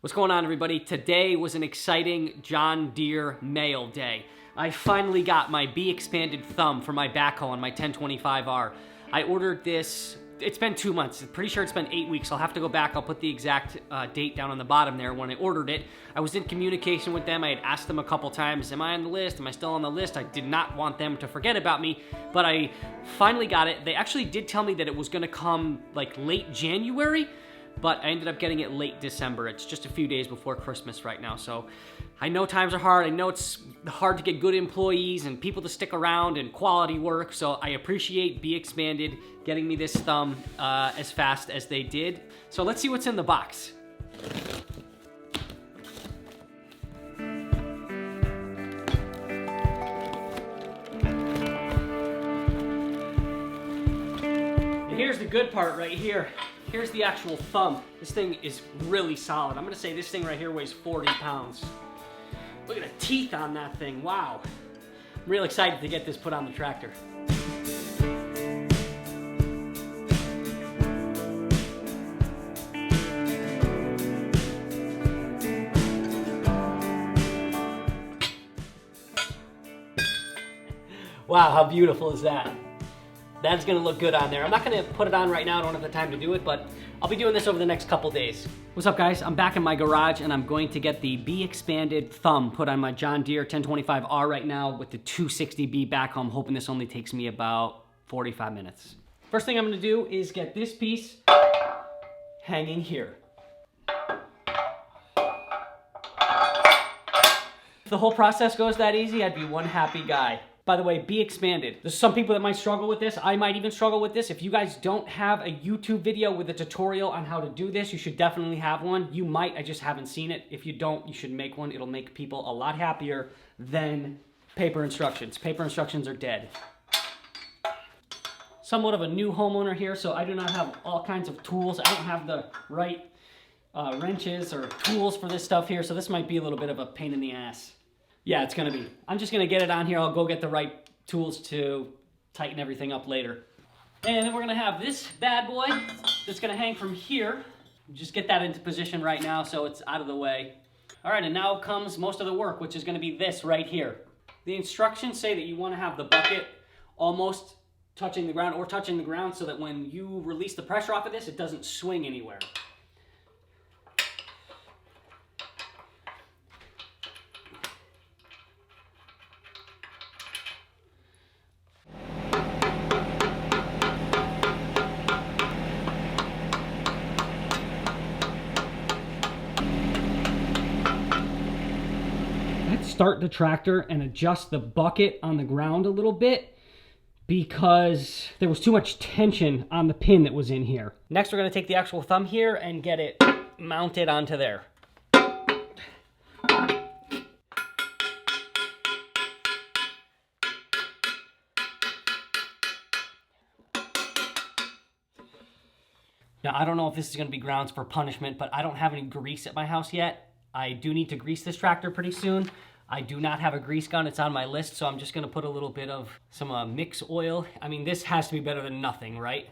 What's going on, everybody? Today was an exciting John Deere mail day. I finally got my BXpanded thumb for my backhoe on my 1025R. I ordered this, it's been 2 months. I'm pretty sure it's been 8 weeks. I'll have to go back. I'll put the exact date down on the bottom there when I ordered it. I was in communication with them. I had asked them a couple times, am I on the list? Am I still on the list? I did not want them to forget about me, but I finally got it. They actually did tell me that it was gonna come like late January, but I ended up getting it late December. It's just a few days before Christmas right now. So I know times are hard. I know it's hard to get good employees and people to stick around and quality work. So I appreciate BXpanded getting me this thumb as fast as they did. So let's see what's in the box. And here's the good part right here. Here's the actual thumb. This thing is really solid. I'm gonna say this thing right here weighs 40 pounds. Look at the teeth on that thing, wow. I'm real excited to get this put on the tractor. Wow, how beautiful is that? That's gonna look good on there. I'm not gonna put it on right now, I don't have the time to do it, but I'll be doing this over the next couple days. What's up, guys? I'm back in my garage and I'm going to get the BXpanded thumb put on my John Deere 1025R right now with the 260B backhoe. I'm hoping this only takes me about 45 minutes. First thing I'm gonna do is get this piece hanging here. If the whole process goes that easy, I'd be one happy guy. By the way, BXpanded. There's some people that might struggle with this. I might even struggle with this. If you guys don't have a YouTube video with a tutorial on how to do this, you should definitely have one. You might, I just haven't seen it. If you don't, you should make one. It'll make people a lot happier than paper instructions. Paper instructions are dead. Somewhat of a new homeowner here, so I do not have all kinds of tools. I don't have the right wrenches or tools for this stuff here, so this might be a little bit of a pain in the ass. Yeah, it's gonna be. I'm just gonna get it on here. I'll go get the right tools to tighten everything up later. And then we're gonna have this bad boy that's gonna hang from here. Just get that into position right now so it's out of the way. All right, and now comes most of the work, which is gonna be this right here. The instructions say that you wanna have the bucket almost touching the ground or touching the ground so that when you release the pressure off of this, it doesn't swing anywhere. Start the tractor and adjust the bucket on the ground a little bit because there was too much tension on the pin that was in here. Next, we're going to take the actual thumb here and get it mounted onto there. Now, I don't know if this is going to be grounds for punishment, but I don't have any grease at my house yet. I do need to grease this tractor pretty soon. I do not have a grease gun. It's on my list, so I'm just gonna put a little bit of some mix oil. I mean, this has to be better than nothing, right?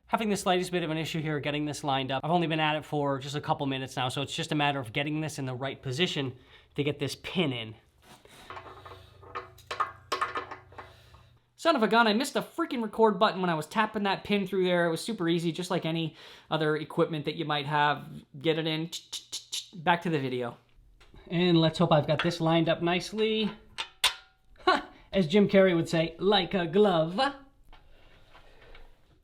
Having the slightest bit of an issue here getting this lined up. I've only been at it for just a couple minutes now, so it's just a matter of getting this in the right position to get this pin in. Son of a gun, I missed the freaking record button when I was tapping that pin through there. It was super easy, just like any other equipment that you might have. Get it in, back to the video. And let's hope I've got this lined up nicely. As Jim Carrey would say, like a glove.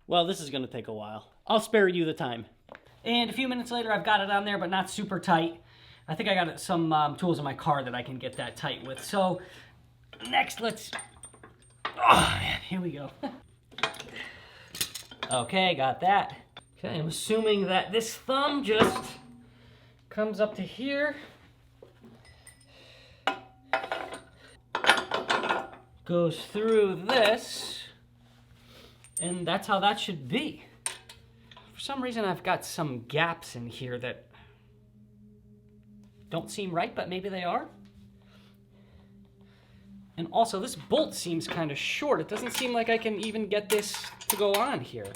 Well, this is gonna take a while. I'll spare you the time. And a few minutes later, I've got it on there, but not super tight. I think I got some tools in my car that I can get that tight with. So next, let's, oh man, here we go. Okay, got that. Okay, I'm assuming that this thumb just Comes up to here. Goes through this. And that's how that should be. For some reason, I've got some gaps in here that don't seem right, but maybe they are. And also, this bolt seems kind of short. It doesn't seem like I can even get this to go on here.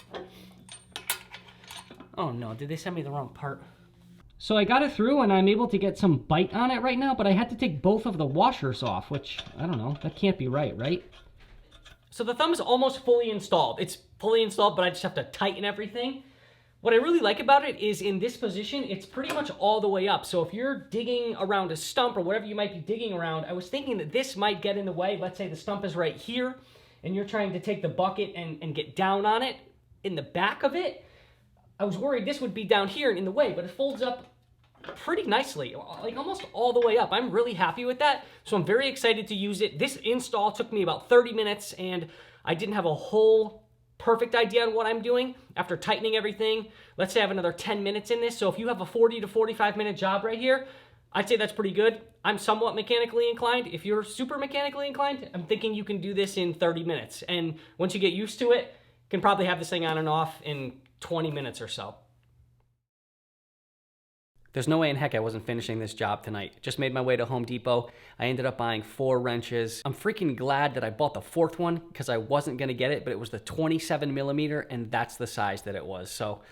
Oh no, did they send me the wrong part? So I got it through and I'm able to get some bite on it right now, but I had to take both of the washers off, which, I don't know, that can't be right? So the thumb is almost fully installed. It's fully installed, but I just have to tighten everything. What I really like about it is in this position, it's pretty much all the way up. So if you're digging around a stump or whatever you might be digging around, I was thinking that this might get in the way. Let's say the stump is right here and you're trying to take the bucket and get down on it in the back of it. I was worried this would be down here and in the way, but it folds up pretty nicely, like almost all the way up. I'm really happy with that. So I'm very excited to use it. This install took me about 30 minutes and I didn't have a whole perfect idea on what I'm doing after tightening everything. Let's say I have another 10 minutes in this. So if you have a 40 to 45 minute job right here, I'd say that's pretty good. I'm somewhat mechanically inclined. If you're super mechanically inclined, I'm thinking you can do this in 30 minutes. And once you get used to it, you can probably have this thing on and off in 20 minutes or so. There's no way in heck I wasn't finishing this job tonight. Just made my way to Home Depot. I ended up buying 4 wrenches. I'm freaking glad that I bought the 4th one because I wasn't gonna get it, but it was the 27 millimeter and that's the size that it was. So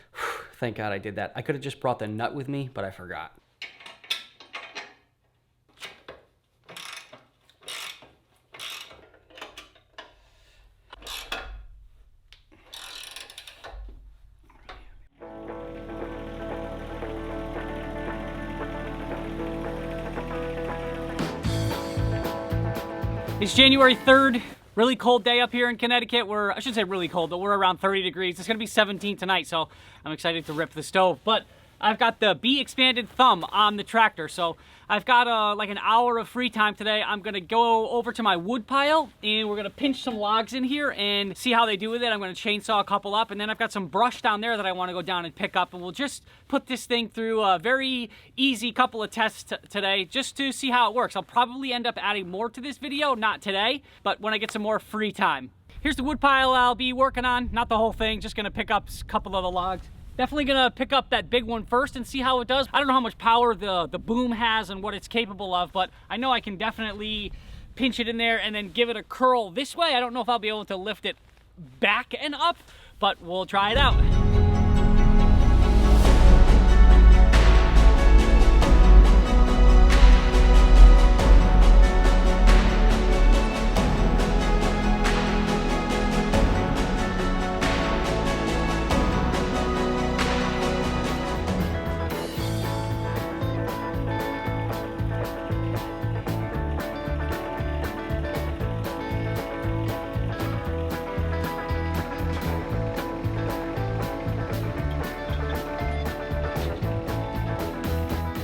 thank God I did that. I could have just brought the nut with me, but I forgot. It's January 3rd, really cold day up here in Connecticut. I shouldn't say really cold, but we're around 30 degrees. It's gonna be 17 tonight, so I'm excited to rip the stove. But I've got the BXpanded thumb on the tractor, so I've got like an hour of free time today. I'm gonna go over to my wood pile and we're gonna pinch some logs in here and see how they do with it. I'm gonna chainsaw a couple up, and then I've got some brush down there that I wanna go down and pick up, and we'll just put this thing through a very easy couple of tests today just to see how it works. I'll probably end up adding more to this video, not today, but when I get some more free time. Here's the wood pile I'll be working on, not the whole thing, just gonna pick up a couple of the logs. Definitely gonna pick up that big one first and see how it does. I don't know how much power the boom has and what it's capable of, but I know I can definitely pinch it in there and then give it a curl this way. I don't know if I'll be able to lift it back and up, but we'll try it out.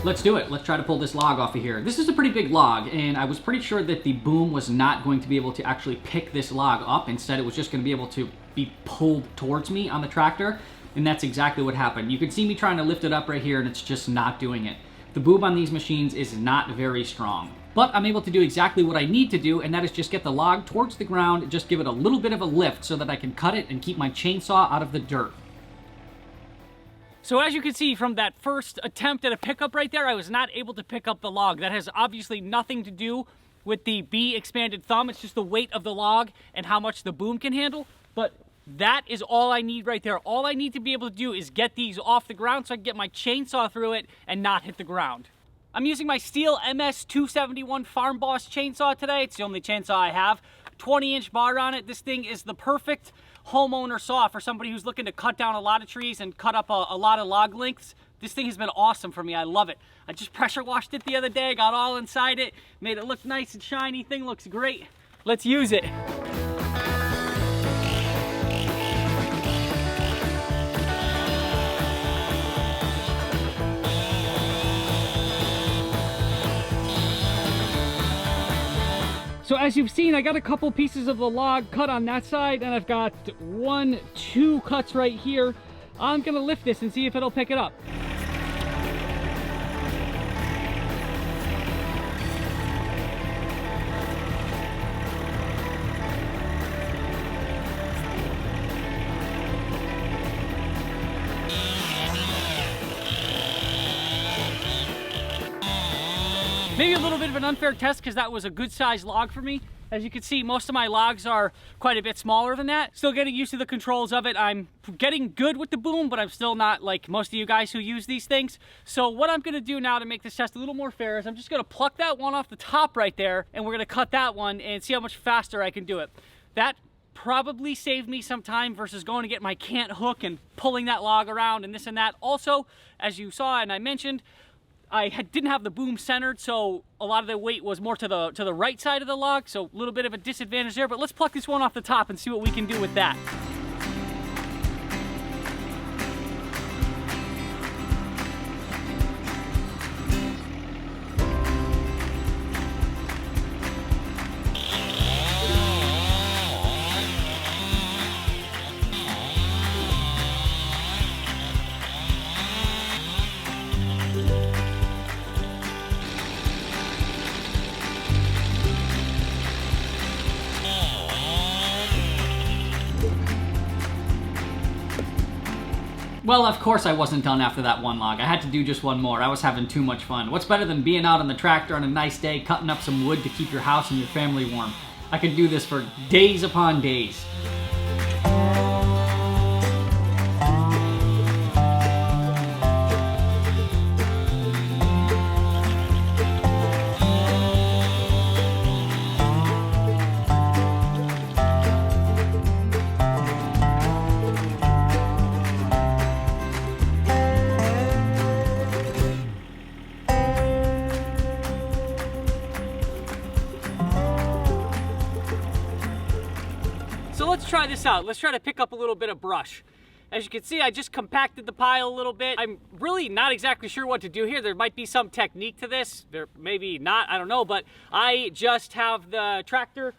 Let's do it. Let's try to pull this log off of here. This is a pretty big log, and I was pretty sure that the boom was not going to be able to actually pick this log up. Instead, it was just going to be able to be pulled towards me on the tractor, and that's exactly what happened. You can see me trying to lift it up right here, and it's just not doing it. The boom on these machines is not very strong. But I'm able to do exactly what I need to do, and that is just get the log towards the ground and just give it a little bit of a lift so that I can cut it and keep my chainsaw out of the dirt. So as you can see from that first attempt at a pickup right there, I was not able to pick up the log. That has obviously nothing to do with the BXpanded thumb. It's just the weight of the log and how much the boom can handle. But that is all I need right there. All I need to be able to do is get these off the ground so I can get my chainsaw through it and not hit the ground. I'm using my Stihl MS-271 Farm Boss chainsaw today. It's the only chainsaw I have. 20-inch bar on it. This thing is the perfect homeowner saw for somebody who's looking to cut down a lot of trees and cut up a lot of log lengths. This thing has been awesome for me. I love it. I just pressure washed it the other day, got all inside it, made it look nice and shiny. Thing looks great. Let's use it. So as you've seen, I got a couple pieces of the log cut on that side, and I've got 2 cuts right here. I'm gonna lift this and see if it'll pick it up. Maybe a little bit of an unfair test because that was a good sized log for me. As you can see, most of my logs are quite a bit smaller than that. Still getting used to the controls of it. I'm getting good with the boom, but I'm still not like most of you guys who use these things. So what I'm gonna do now to make this test a little more fair is I'm just gonna pluck that one off the top right there, and we're gonna cut that one and see how much faster I can do it. That probably saved me some time versus going to get my cant hook and pulling that log around and this and that. Also, as you saw and I mentioned, I didn't have the boom centered, so a lot of the weight was more to the right side of the log, so a little bit of a disadvantage there, but let's pluck this one off the top and see what we can do with that. Well, of course I wasn't done after that one log. I had to do just one more. I was having too much fun. What's better than being out on the tractor on a nice day, cutting up some wood to keep your house and your family warm? I could do this for days upon days. So let's try this out. Let's try to pick up a little bit of brush. As you can see, I just compacted the pile a little bit. I'm really not exactly sure what to do here. There might be some technique to this. There maybe not, I don't know, but I just have the tractor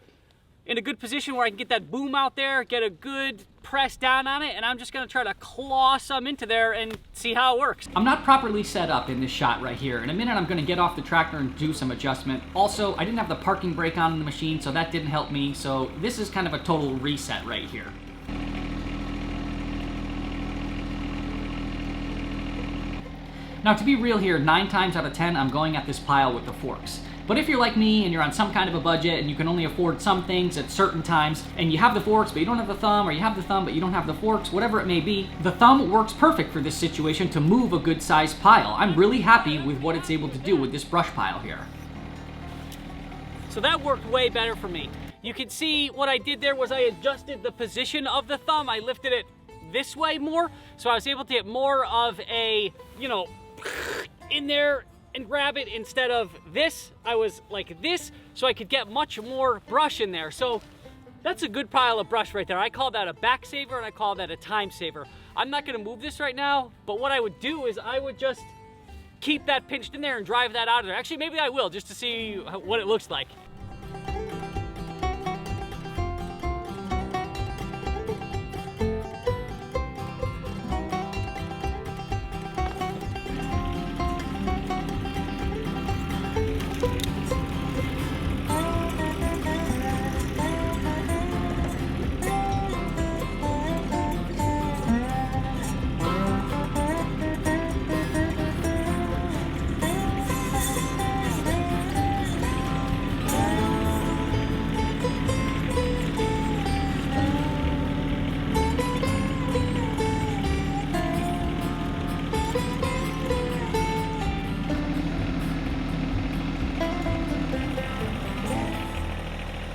in a good position where I can get that boom out there, get a good press down on it, and I'm just gonna try to claw some into there and see how it works. I'm not properly set up in this shot right here. In a minute, I'm gonna get off the tractor and do some adjustment. Also, I didn't have the parking brake on in the machine, so that didn't help me. So this is kind of a total reset right here. Now, to be real here, 9 times out of 10, I'm going at this pile with the forks. But if you're like me and you're on some kind of a budget and you can only afford some things at certain times, and you have the forks but you don't have the thumb, or you have the thumb but you don't have the forks, whatever it may be, the thumb works perfect for this situation to move a good sized pile. I'm really happy with what it's able to do with this brush pile here. So that worked way better for me. You can see what I did there was I adjusted the position of the thumb. I lifted it this way more, so I was able to get more of a, you know, in there and grab it instead of this. I was like this, so I could get much more brush in there. So that's a good pile of brush right there. I call that a back saver and I call that a time saver. I'm not gonna move this right now, but what I would do is I would just keep that pinched in there and drive that out of there. Actually, maybe I will, just to see what it looks like.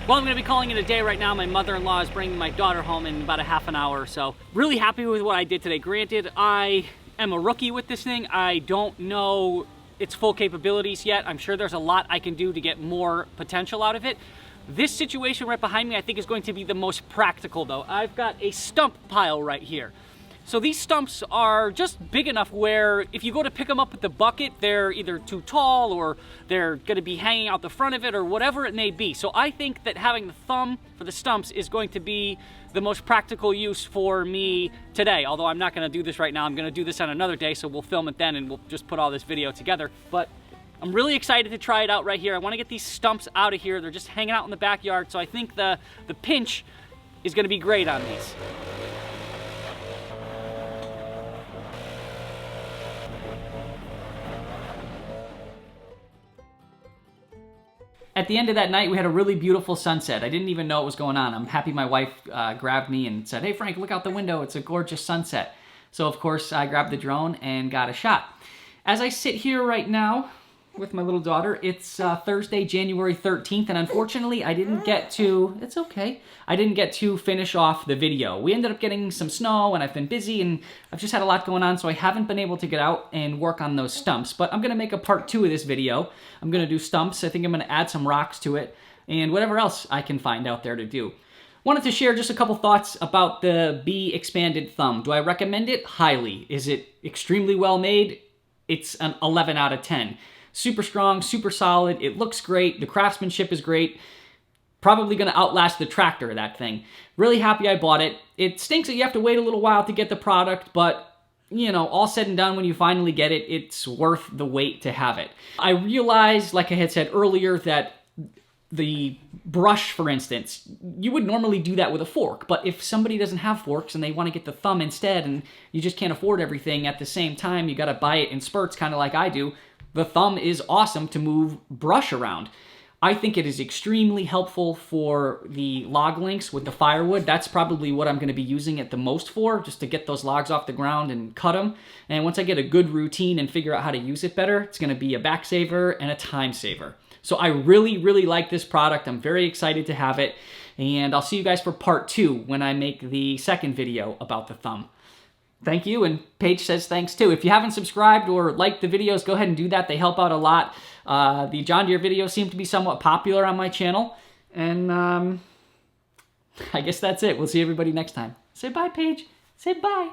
Well, I'm gonna be calling it a day right now. My mother-in-law is bringing my daughter home in about a half an hour or so. Really happy with what I did today. Granted, I am a rookie with this thing. I don't know its full capabilities yet. I'm sure there's a lot I can do to get more potential out of it. This situation right behind me, I think, is going to be the most practical though. I've got a stump pile right here. So these stumps are just big enough where if you go to pick them up with the bucket, they're either too tall or they're gonna be hanging out the front of it or whatever it may be. So I think that having the thumb for the stumps is going to be the most practical use for me today. Although I'm not gonna do this right now, I'm gonna do this on another day, so we'll film it then and we'll just put all this video together. But I'm really excited to try it out right here. I wanna get these stumps out of here. They're just hanging out in the backyard, so I think the pinch is gonna be great on these. At the end of that night, we had a really beautiful sunset. I didn't even know what was going on. I'm happy my wife grabbed me and said, "Hey, Frank, look out the window. It's a gorgeous sunset." So, of course, I grabbed the drone and got a shot. As I sit here right now with my little daughter, it's Thursday, January 13th, and unfortunately, I didn't get to, it's okay, I didn't get to finish off the video. We ended up getting some snow, and I've been busy, and I've just had a lot going on, so I haven't been able to get out and work on those stumps, but I'm going to make a part 2 of this video. I'm going to do stumps. I think I'm going to add some rocks to it, and whatever else I can find out there to do. Wanted to share just a couple thoughts about the BXpanded thumb. Do I recommend it? Highly. Is it extremely well made? It's an 11 out of 10. Super strong, super solid. It looks great. The craftsmanship is great. Probably going to outlast the tractor, that thing. Really happy I bought it. It stinks that you have to wait a little while to get the product, but, you know, all said and done, when you finally get it, it's worth the wait to have it. I realized, like I had said earlier, that the brush, for instance, you would normally do that with a fork, but if somebody doesn't have forks and they want to get the thumb instead and you just can't afford everything at the same time, you got to buy it in spurts, kind of like I do, the thumb is awesome to move brush around. I think it is extremely helpful for the log links with the firewood. That's probably what I'm going to be using it the most for, just to get those logs off the ground and cut them. And once I get a good routine and figure out how to use it better, it's going to be a back saver and a time saver. So I really, really like this product. I'm very excited to have it. And I'll see you guys for part 2 when I make the second video about the thumb. Thank you, and Paige says thanks too. If you haven't subscribed or liked the videos, go ahead and do that. They help out a lot. The John Deere videos seem to be somewhat popular on my channel. And I guess that's it. We'll see everybody next time. Say bye, Paige. Say bye.